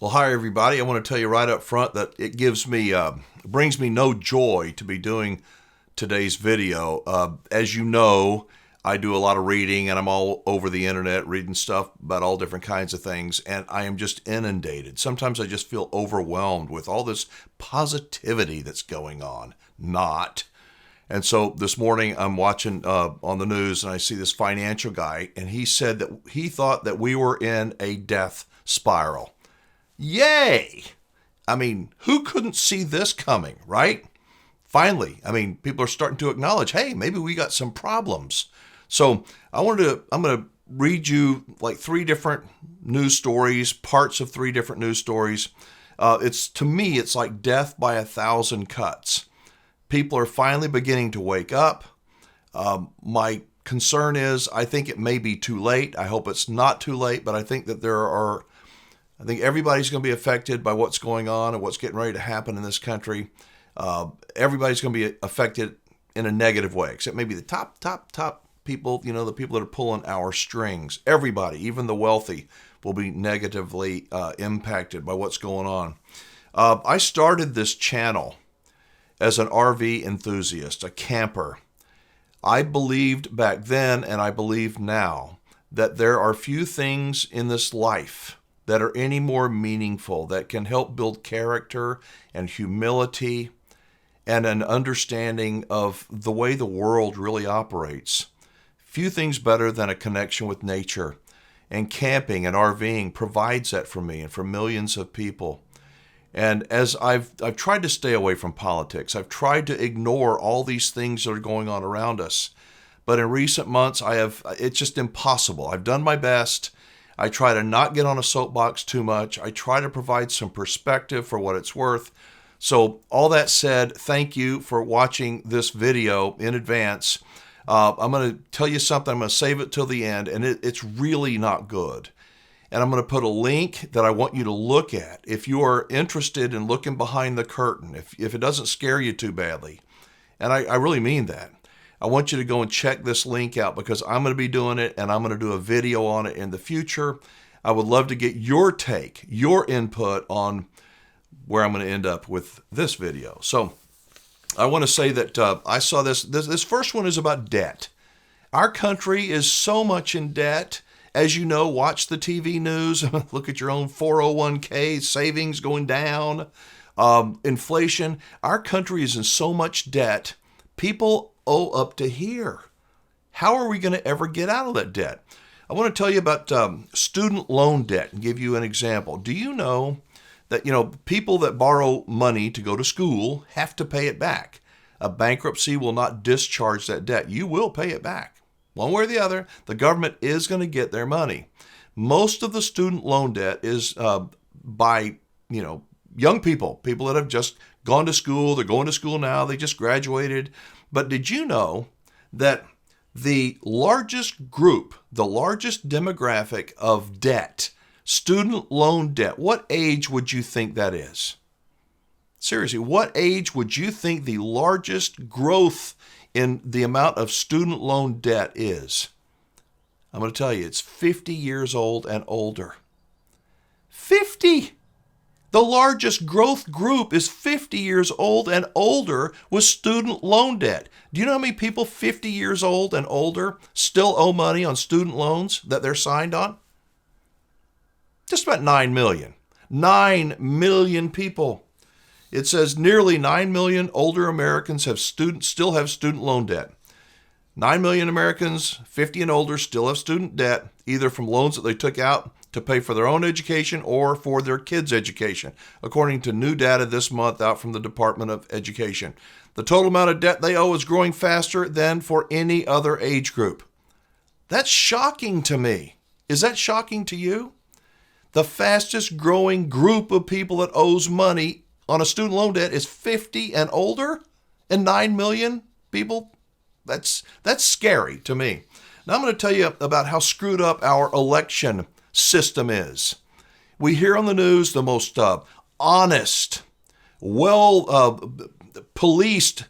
Well, hi everybody. I want to tell you right up front that it brings me no joy to be doing today's video. As you know, I do a lot of reading and I'm all over the internet reading stuff about all different kinds of things, and I am just inundated. Sometimes I just feel overwhelmed with all this positivity that's going on. Not. And so this morning I'm watching on the news and I see this financial guy, and he said that he thought that we were in a death spiral. Yay! I mean, who couldn't see this coming, right? Finally, I mean, people are starting to acknowledge, hey, maybe we got some problems. So I'm going to read you like three different news stories, parts of three different news stories. To me, it's like death by 1,000 cuts. People are finally beginning to wake up. My concern is I think it may be too late. I hope it's not too late, but I think that I think everybody's going to be affected by what's going on and what's getting ready to happen in this country. Everybody's going to be affected in a negative way, except maybe the top people, the people that are pulling our strings. Everybody, even the wealthy, will be negatively impacted by what's going on. I started this channel as an RV enthusiast, a camper. I believed back then, and I believe now, that there are few things in this life that are any more meaningful, that can help build character and humility and an understanding of the way the world really operates. Few things better than a connection with nature. And camping and RVing provides that for me and for millions of people. And as I've tried to stay away from politics, I've tried to ignore all these things that are going on around us. But in recent months, it's just impossible. I've done my best. I try to not get on a soapbox too much. I try to provide some perspective for what it's worth. So all that said, thank you for watching this video in advance. I'm going to tell you something. I'm going to save it till the end, and it's really not good. And I'm going to put a link that I want you to look at if you are interested in looking behind the curtain, if it doesn't scare you too badly. And I really mean that. I want you to go and check this link out because I'm going to be doing it, and I'm going to do a video on it in the future. I would love to get your take, your input on where I'm going to end up with this video. So I want to say that I saw this first one is about debt. Our country is so much in debt. As you know, watch the TV news, look at your own 401k savings going down, inflation. Our country is in so much debt. People owe up to here. How are we going to ever get out of that debt? I want to tell you about student loan debt and give you an example. Do you know that people that borrow money to go to school have to pay it back? A bankruptcy will not discharge that debt. You will pay it back. One way or the other, the government is going to get their money. Most of the student loan debt is by young people that have just gone to school. They're going to school now. They just graduated. But did you know that the largest group, the largest demographic of debt, student loan debt, what age would you think that is? Seriously, what age would you think the largest growth in the amount of student loan debt is? I'm going to tell you, it's 50 years old and older. 50! The largest growth group is 50 years old and older with student loan debt. Do you know how many people 50 years old and older still owe money on student loans that they're signed on? Just about 9 million. 9 million people. It says nearly 9 million older Americans still have student loan debt. 9 million Americans, 50 and older, still have student debt, either from loans that they took out to pay for their own education or for their kids' education, according to new data this month out from the Department of Education. The total amount of debt they owe is growing faster than for any other age group. That's shocking to me. Is that shocking to you? The fastest growing group of people that owes money on a student loan debt is 50 and older, and 9 million people? That's scary to me. Now I'm going to tell you about how screwed up our election system is. We hear on the news the most honest, policed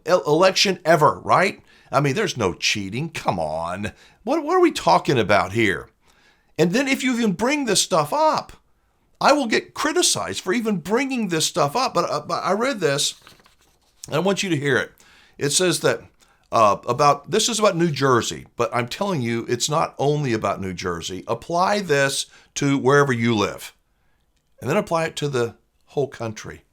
election ever, right? I mean, there's no cheating. Come on. What are we talking about here? And then if you even bring this stuff up, I will get criticized for even bringing this stuff up. But I read this, and I want you to hear it. It says that this is about New Jersey, but I'm telling you, it's not only about New Jersey. Apply this to wherever you live, and then apply it to the whole country.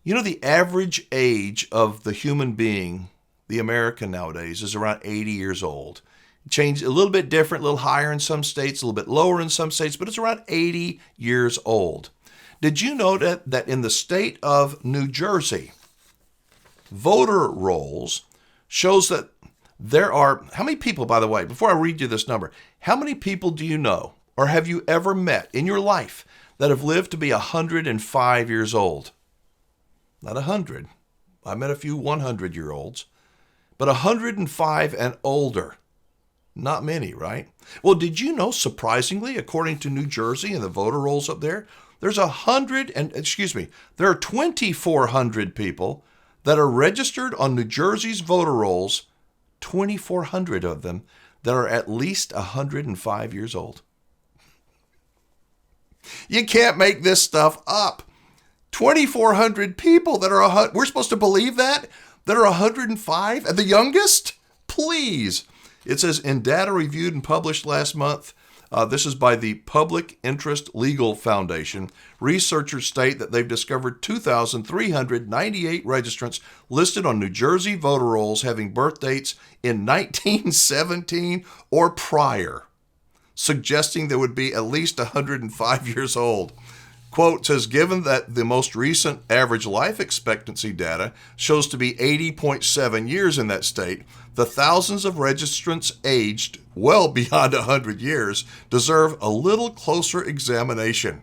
You know, the average age of the human being, the American nowadays, is around 80 years old. Changed a little bit different, a little higher in some states, a little bit lower in some states, but it's around 80 years old. Did you know that in the state of New Jersey, voter rolls shows that there are, how many people, by the way, before I read you this number, how many people do you know or have you ever met in your life that have lived to be 105 years old? Not 100. I met a few 100-year-olds, but 105 and older. Not many, right? Well, did you know, surprisingly, according to New Jersey and the voter rolls up there, there are 2,400 people that are registered on New Jersey's voter rolls, 2,400 of them that are at least 105 years old. You can't make this stuff up. 2,400 people that are, we're supposed to believe that are 105 at the youngest? Please. It says, in data reviewed and published last month, this is by the Public Interest Legal Foundation, researchers state that they've discovered 2,398 registrants listed on New Jersey voter rolls having birth dates in 1917 or prior, suggesting they would be at least 105 years old. Quote says, given that the most recent average life expectancy data shows to be 80.7 years in that state, the thousands of registrants aged well beyond 100 years deserve a little closer examination.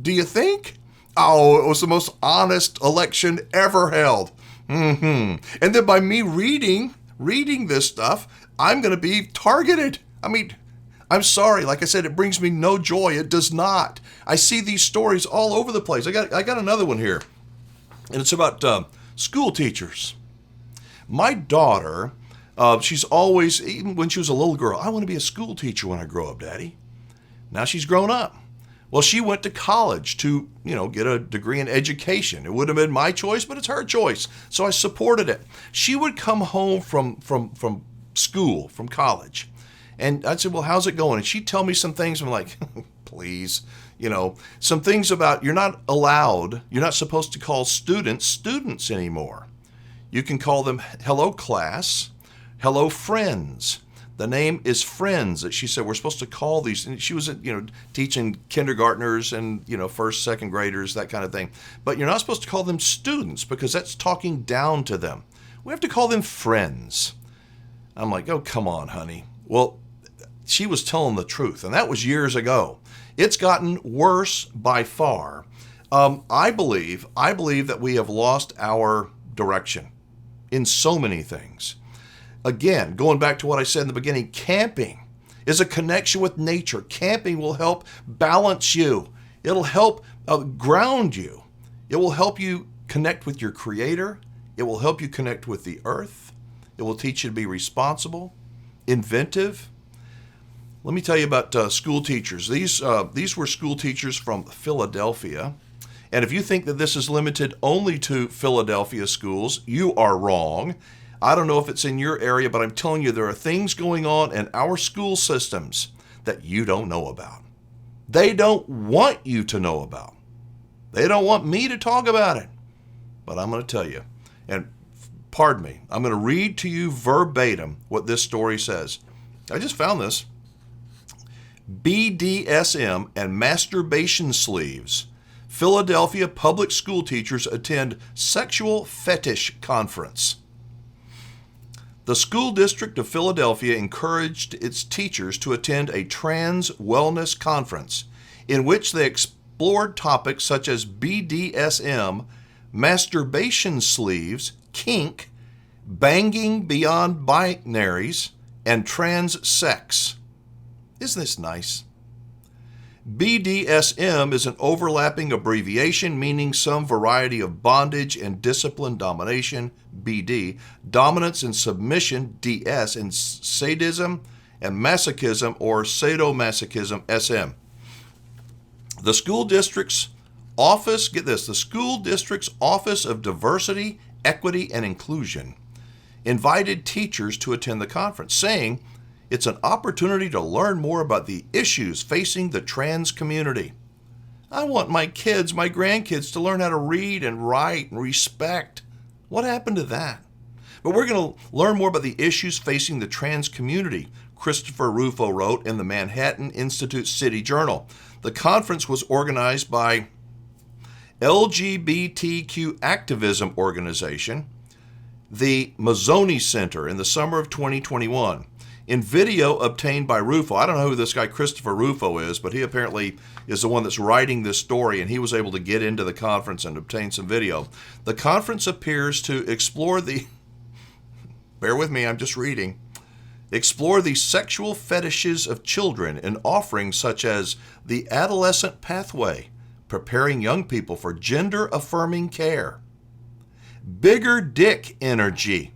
Do you think? Oh, it was the most honest election ever held. And then by me reading this stuff, I'm going to be targeted. I mean, I'm sorry. Like I said, it brings me no joy. It does not. I see these stories all over the place. I got another one here, and it's about school teachers. My daughter, she's always, even when she was a little girl, I want to be a school teacher when I grow up, Daddy. Now she's grown up. Well, she went to college to, get a degree in education. It would have been my choice, but it's her choice. So I supported it. She would come home from school, from college. And I'd say, well, how's it going? And she'd tell me some things. I'm like, please, some things about you're not supposed to call students anymore. You can call them hello class, hello friends. The name is friends that she said we're supposed to call these. And she was, teaching kindergartners and, first, second graders, that kind of thing. But you're not supposed to call them students because that's talking down to them. We have to call them friends. I'm like, oh, come on, honey. Well, she was telling the truth, and that was years ago. It's gotten worse by far. I believe that we have lost our direction in so many things. Again, going back to what I said in the beginning, camping is a connection with nature. Camping will help balance you. It'll help ground you. It will help you connect with your Creator. It will help you connect with the earth. It will teach you to be responsible, inventive. Let me tell you about school teachers. These were school teachers from Philadelphia. And if you think that this is limited only to Philadelphia schools, you are wrong. I don't know if it's in your area, but I'm telling you there are things going on in our school systems that you don't know about. They don't want you to know about. They don't want me to talk about it. But I'm going to tell you. And pardon me, I'm going to read to you verbatim what this story says. I just found this. BDSM and masturbation sleeves. Philadelphia public school teachers attend sexual fetish conference. The school district of Philadelphia encouraged its teachers to attend a trans wellness conference in which they explored topics such as BDSM, masturbation sleeves, kink, banging beyond binaries, and trans sex. Isn't this nice? BDSM is an overlapping abbreviation meaning some variety of bondage and discipline domination, BD, dominance and submission, DS, and sadism and masochism or sadomasochism, SM. The school district's office, get this, the school district's Office of Diversity, Equity, and Inclusion invited teachers to attend the conference, saying it's an opportunity to learn more about the issues facing the trans community. I want my kids, my grandkids, to learn how to read and write and respect. What happened to that? But we're going to learn more about the issues facing the trans community, Christopher Rufo wrote in the Manhattan Institute City Journal. The conference was organized by LGBTQ activism organization, the Mazzoni Center, in the summer of 2021. In video obtained by Rufo, I don't know who this guy Christopher Rufo is, but he apparently is the one that's writing this story, and he was able to get into the conference and obtain some video. The conference appears to explore the, bear with me, I'm just reading, explore the sexual fetishes of children in offerings such as the adolescent pathway, preparing young people for gender-affirming care, bigger dick energy,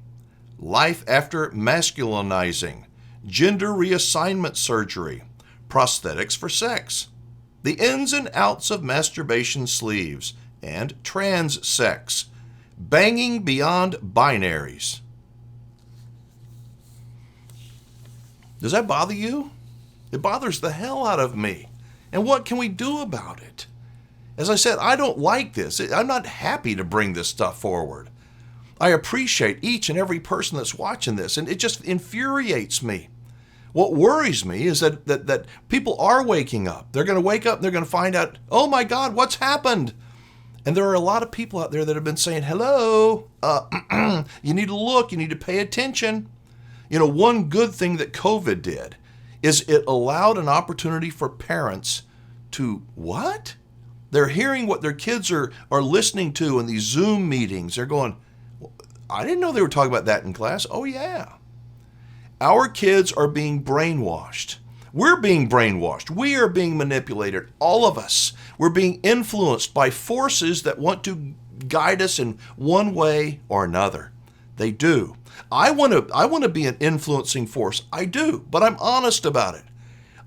life after masculinizing, gender reassignment surgery, prosthetics for sex, the ins and outs of masturbation sleeves, and trans sex, banging beyond binaries. Does that bother you? It bothers the hell out of me. And what can we do about it? As I said, I don't like this. I'm not happy to bring this stuff forward. I appreciate each and every person that's watching this, and it just infuriates me. What worries me is that people are waking up. They're going to wake up and they're going to find out, oh my God, what's happened? And there are a lot of people out there that have been saying, hello, you need to look, you need to pay attention. You know, one good thing that COVID did is it allowed an opportunity for parents to, what? They're hearing what their kids are listening to in these Zoom meetings. They're going, I didn't know they were talking about that in class. Oh, yeah. Our kids are being brainwashed. We're being brainwashed. We are being manipulated. All of us. We're being influenced by forces that want to guide us in one way or another. They do. I want to be an influencing force. I do, but I'm honest about it.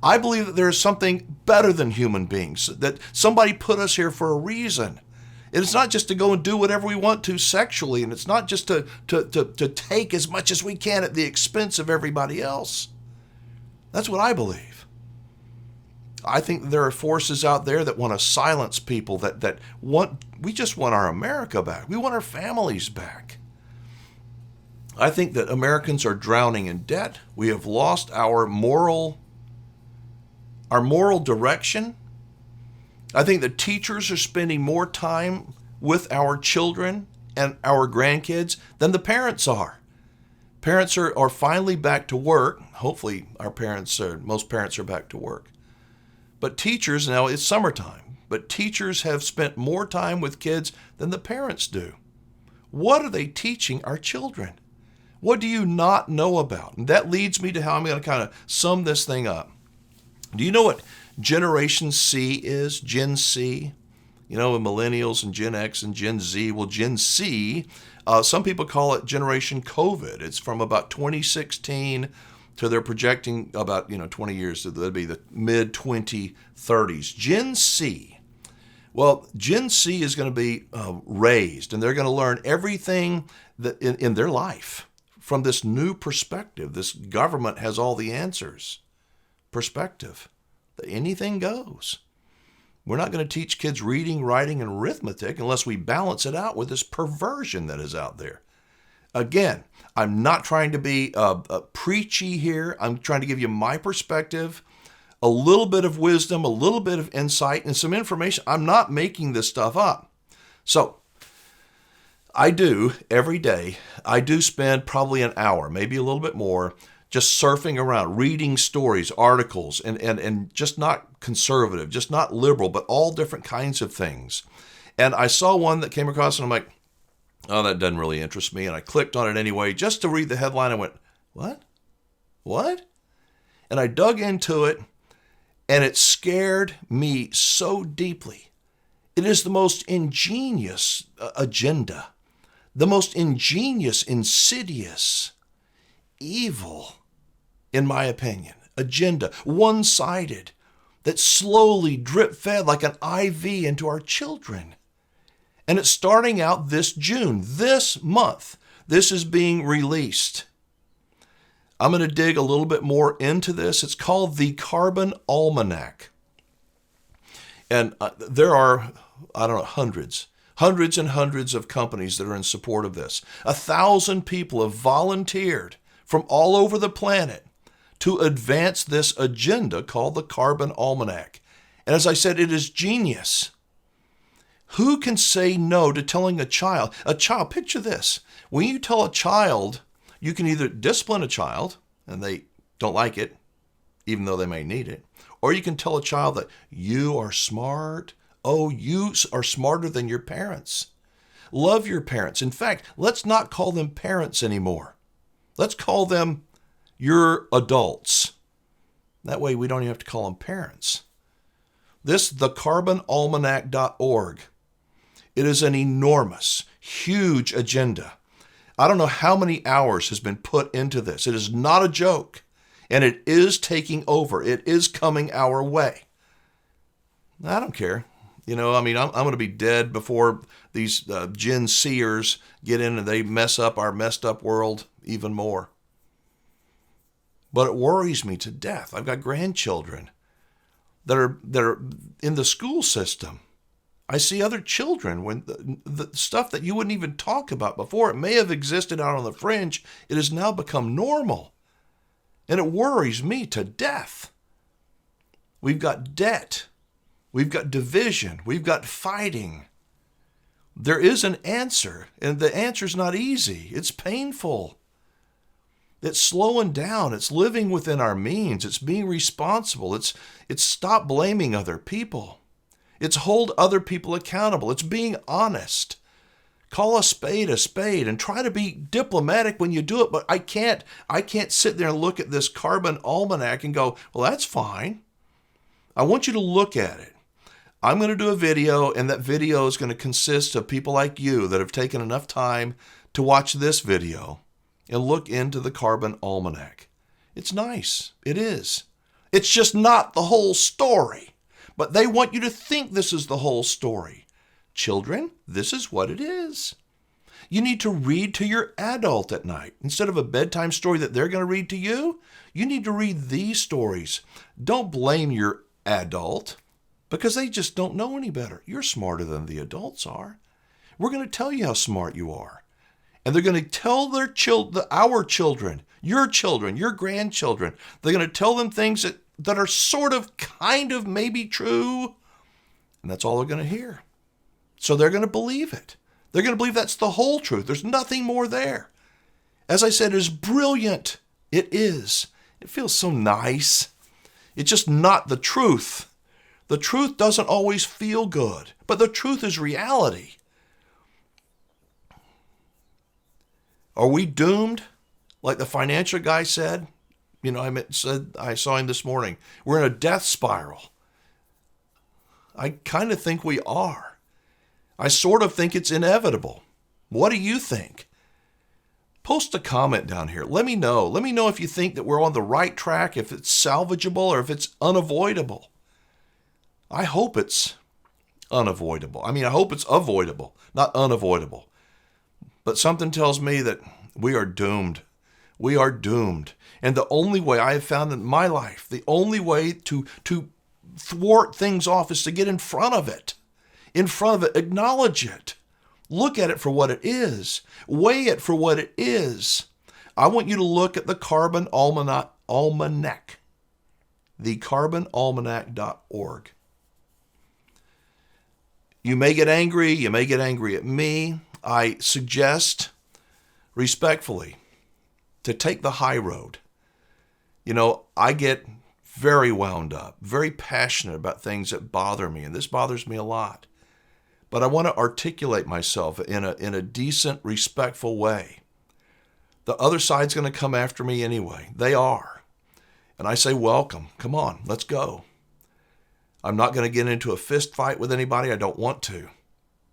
I believe that there is something better than human beings, that somebody put us here for a reason. It's not just to go and do whatever we want to sexually, and it's not just to take as much as we can at the expense of everybody else. That's what I believe. I think there are forces out there that want to silence people, we just want our America back. We want our families back. I think that Americans are drowning in debt. We have lost our moral direction. I think that teachers are spending more time with our children and our grandkids than the parents are. Parents are finally back to work. Hopefully most parents are back to work. But teachers, now it's summertime, but teachers have spent more time with kids than the parents do. What are they teaching our children? What do you not know about? And that leads me to how I'm going to kind of sum this thing up. Do you know what Generation C is? Gen C? You know, millennials and Gen X and Gen Z. Well, Gen C, some people call it Generation COVID. It's from about 2016 to they're projecting about 20 years. So that'd be the mid-2030s. Gen C. Well, Gen C is going to be raised, and they're going to learn everything that in their life from this new perspective. This government has all the answers. Perspective. Anything goes. We're not going to teach kids reading, writing, and arithmetic unless we balance it out with this perversion that is out there. Again, I'm not trying to be preachy here. I'm trying to give you my perspective, a little bit of wisdom, a little bit of insight, and some information. I'm not making this stuff up. So I do, every day, I do spend probably an hour, maybe a little bit more, just surfing around, reading stories, articles, and just not conservative, just not liberal, but all different kinds of things. And I saw one that came across, and I'm like, oh, that doesn't really interest me. And I clicked on it anyway, just to read the headline. I went, what? What? And I dug into it, and it scared me so deeply. It is the most ingenious agenda, the most ingenious, insidious, evil, in my opinion, agenda, one-sided. that's slowly drip fed like an IV into our children. And it's starting out this June, this month. This is being released. I'm going to dig a little bit more into this. It's called the Carbon Almanac. And there are, I don't know, hundreds and hundreds of companies that are in support of this. 1,000 people have volunteered from all over the planet to advance this agenda called the Carbon Almanac. And as I said, it is genius. Who can say no to telling a child, picture this, when you tell a child, you can either discipline a child, and they don't like it, even though they may need it, or you can tell a child that you are smart. Oh, you are smarter than your parents. Love your parents. In fact, let's not call them parents anymore. Let's call them your adults. That way we don't even have to call them parents. This, thecarbonalmanac.org. It is an enormous, huge agenda. I don't know how many hours has been put into this. It is not a joke, and it is taking over. It is coming our way. I don't care. I'm going to be dead before these Gen Seers get in and they mess up our messed up world even more. But it worries me to death. I've got grandchildren that are in the school system. I see other children when the stuff that you wouldn't even talk about before, it may have existed out on the fringe, it has now become normal. And it worries me to death. We've got debt. We've got division. We've got fighting. There is an answer, and the answer's not easy. It's painful. It's slowing down. It's living within our means. It's being responsible. It's stop blaming other people. It's hold other people accountable. It's being honest. Call a spade and try to be diplomatic when you do it, but I can't sit there and look at this Carbon Almanac and go, well, that's fine. I want you to look at it. I'm going to do a video, and that video is going to consist of people like you that have taken enough time to watch this video and look into the Carbon Almanac. It's nice. It is. It's just not the whole story. But they want you to think this is the whole story. Children, this is what it is. You need to read to your adult at night. Instead of a bedtime story that they're going to read to you, you need to read these stories. Don't blame your adult because they just don't know any better. You're smarter than the adults are. We're going to tell you how smart you are. And they're going to tell our children, your grandchildren, they're going to tell them things that are sort of, kind of, maybe true. And that's all they're going to hear. So they're going to believe it. They're going to believe that's the whole truth. There's nothing more there. As I said, it is brilliant. It is. It feels so nice. It's just not the truth. The truth doesn't always feel good, but the truth is reality. Are we doomed? Like the financial guy said? I saw him this morning. We're in a death spiral. I kind of think we are. I sort of think it's inevitable. What do you think? Post a comment down here. Let me know. Let me know if you think that we're on the right track, if it's salvageable or if it's unavoidable. I hope it's unavoidable. I hope it's avoidable, not unavoidable. But something tells me that we are doomed. We are doomed. And the only way I have found in my life, the only way to thwart things off is to get in front of it. Acknowledge it. Look at it for what it is. Weigh it for what it is. I want you to look at the Carbon Almanac. thecarbonalmanac.org. You may get angry. You may get angry at me. I suggest, respectfully, to take the high road. I get very wound up, very passionate about things that bother me, and this bothers me a lot. But I want to articulate myself in a decent, respectful way. The other side's going to come after me anyway. They are. And I say, welcome. Come on, let's go. I'm not going to get into a fist fight with anybody. I don't want to.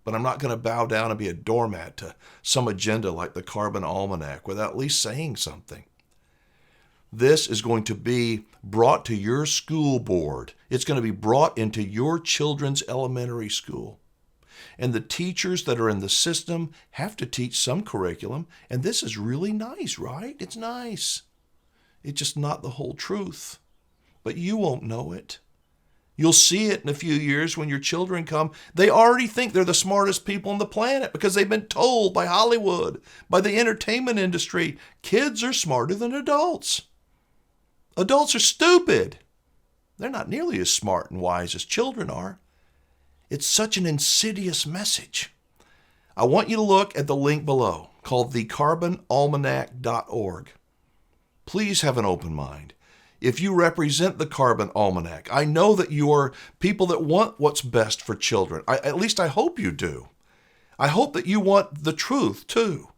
But I'm not going to bow down and be a doormat to some agenda like the Carbon Almanac without at least saying something. This is going to be brought to your school board. It's going to be brought into your children's elementary school. And the teachers that are in the system have to teach some curriculum. And this is really nice, right? It's nice. It's just not the whole truth. But you won't know it. You'll see it in a few years when your children come. They already think they're the smartest people on the planet because they've been told by Hollywood, by the entertainment industry, kids are smarter than adults. Adults are stupid. They're not nearly as smart and wise as children are. It's such an insidious message. I want you to look at the link below called thecarbonalmanac.org. Please have an open mind. If you represent the Carbon Almanac, I know that you are people that want what's best for children. At least I hope you do. I hope that you want the truth too.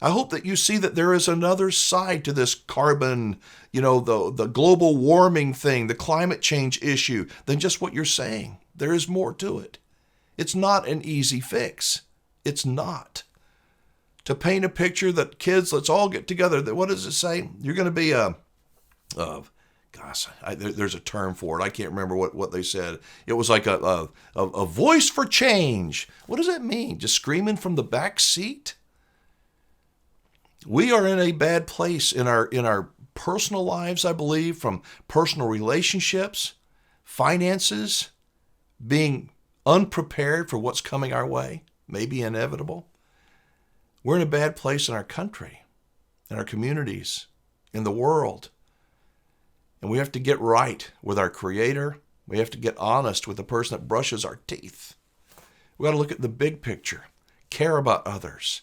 I hope that you see that there is another side to this carbon, the global warming thing, the climate change issue, than just what you're saying. There is more to it. It's not an easy fix. It's not. To paint a picture that kids, let's all get together. What does it say? You're going to be there's a term for it. I can't remember what they said. It was like a voice for change. What does that mean? Just screaming from the back seat? We are in a bad place in our personal lives, I believe, from personal relationships, finances, being unprepared for what's coming our way, maybe inevitable. We're in a bad place in our country, in our communities, in the world. And we have to get right with our Creator. We have to get honest with the person that brushes our teeth. We got to look at the big picture, care about others,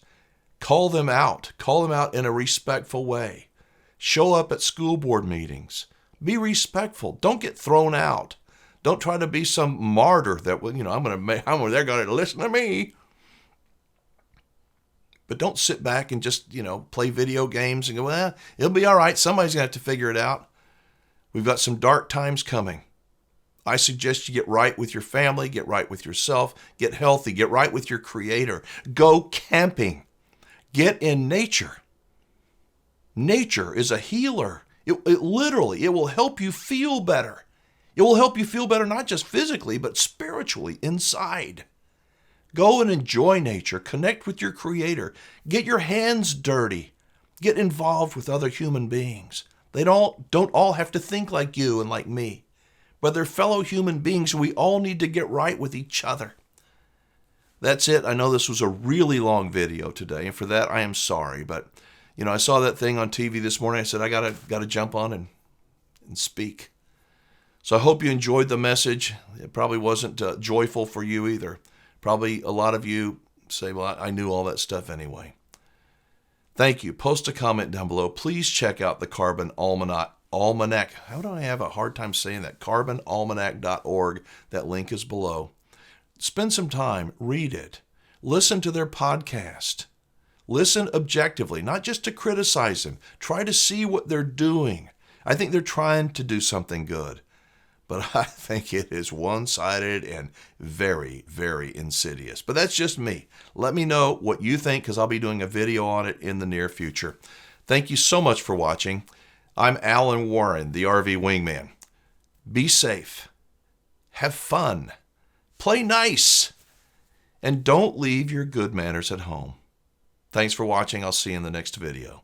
call them out in a respectful way. Show up at school board meetings. Be respectful. Don't get thrown out. Don't try to be some martyr that, they're going to listen to me. But don't sit back and just, play video games and go, it'll be all right. Somebody's going to have to figure it out. We've got some dark times coming. I suggest you get right with your family, get right with yourself, get healthy, get right with your Creator. Go camping. Get in nature. Nature is a healer. It will help you feel better. It will help you feel better not just physically, but spiritually inside. Go and enjoy nature. Connect with your Creator. Get your hands dirty. Get involved with other human beings. They don't all have to think like you and like me, but they're fellow human beings. We all need to get right with each other. That's it. I know this was a really long video today, and for that I am sorry. But I saw that thing on TV this morning. I said I gotta jump on and speak. So I hope you enjoyed the message. It probably wasn't joyful for you either. Probably a lot of you say, well, I knew all that stuff anyway. Thank you. Post a comment down below. Please check out the Carbon Almanac. How do I have a hard time saying that? Carbonalmanac.org. That link is below. Spend some time. Read it. Listen to their podcast. Listen objectively, not just to criticize them. Try to see what they're doing. I think they're trying to do something good. But I think it is one-sided and very, very insidious. But that's just me. Let me know what you think, because I'll be doing a video on it in the near future. Thank you so much for watching. I'm Alan Warren, the RV Wingman. Be safe. Have fun. Play nice. And don't leave your good manners at home. Thanks for watching. I'll see you in the next video.